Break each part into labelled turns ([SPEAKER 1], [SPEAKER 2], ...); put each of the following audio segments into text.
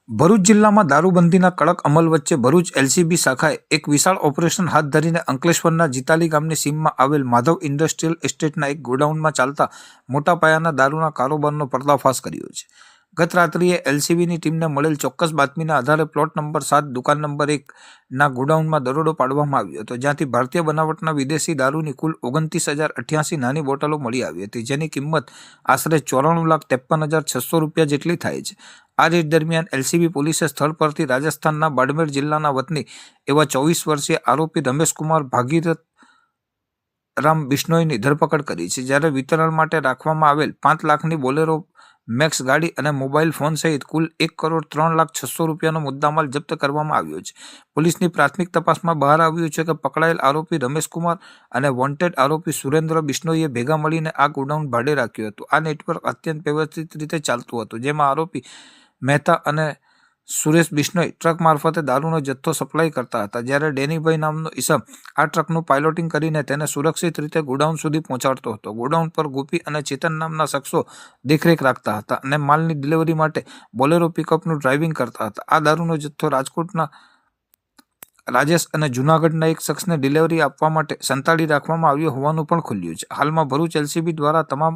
[SPEAKER 1] ભરૂચ જિલ્લામાં દારૂબંધીના કડક અમલ વચ્ચે ભરૂચ એલસીબી શાખાએ એક વિશાળ ઓપરેશન હાથ ધરીને અંકલેશ્વરના જીતાલી ગામની સીમમાં આવેલ માધવ ઇન્ડસ્ટ્રીયલ એસ્ટેટના એક ગોડાઉનમાં ચાલતા મોટા પાયાના દારૂના કારોબારનો પર્દાફાશ કર્યો છે. ગત રાત્રિએ એલસીબીની ટીમને મળેલ ચોક્કસ બાતમીના આધારે પ્લોટ નંબર 7 દુકાન નંબર 1ના ગોડાઉનમાં દરોડો પાડવામાં આવ્યો હતો, જ્યાંથી ભારતીય બનાવટના વિદેશી દારૂની કુલ 29,088 નાની બોટલો મળી આવી હતી, જેની કિંમત આશરે 94,53,600 રૂપિયા જેટલી થાય છે. આ રેડ દરમિયાન એલસીબી પોલીસે સ્થળ પરથી રાજસ્થાનના બાડમેર જિલ્લાના વતની એવા 24 વર્ષીય આરોપી રમેશકુમાર ભાગીરથ રામ બિશ્નોઈની ધરપકડ કરી છે, જ્યારે વિતરણ માટે રાખવામાં આવેલ 5 લાખની બોલેરો મેક્સ ગાડી અને મોબાઈલ ફોન સહિત કુલ 1,03,06,00,000 રૂપિયાનો મુદ્દામાલ જપ્ત કરવામાં આવ્યો છે. પોલીસની પ્રાથમિક તપાસમાં બહાર આવ્યું છે કે પકડાયેલ આરોપી રમેશકુમાર અને વોન્ટેડ આરોપી સુરેન્દ્ર બિશ્નોઈએ ભેગા મળીને આ ગોડાઉન ભાડે રાખ્યું હતું. આ નેટવર્ક અત્યંત વ્યવસ્થિત રીતે ચાલતું હતું, જેમાં આરોપી મહેતા અને સુરેશ બિશ્નોઈ ટ્રક મારફતે દારૂનો જથ્થો સપ્લાય કરતા હતા, જ્યારે ડેનીભાઈ નામનો ઈસમ આ ટ્રકનું પાયલોટિંગ કરીને તેને સુરક્ષિત રીતે ગોડાઉન સુધી પહોંચાડતો હતો. ગોડાઉન પર ગોપી અને ચેતન નામના શખ્સો દેખરેખ રાખતા હતા અને માલની ડિલિવરી માટે બોલેરો પિકઅપનું ડ્રાઇવિંગ કરતા હતા. આ દારૂનો જથ્થો રાજકોટના રાજેશ અને જૂનાગઢના એક શખ્સને ડિલિવરી આપવા માટે સંતાડી રાખવામાં આવ્યો હોવાનું પણ ખુલ્યું છે. હાલમાં ભરૂચ એલસીબી દ્વારા તમામ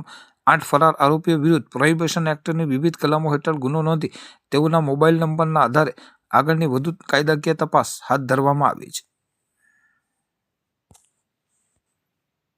[SPEAKER 1] 8 ફરાર આરોપીઓ વિરુદ્ધ પ્રોહિબિશન એક્ટની વિવિધ કલમો હેઠળ ગુનો નોંધી તેઓના મોબાઈલ નંબરના આધારે આગળની વધુ કાયદાકીય તપાસ હાથ ધરવામાં આવી છે.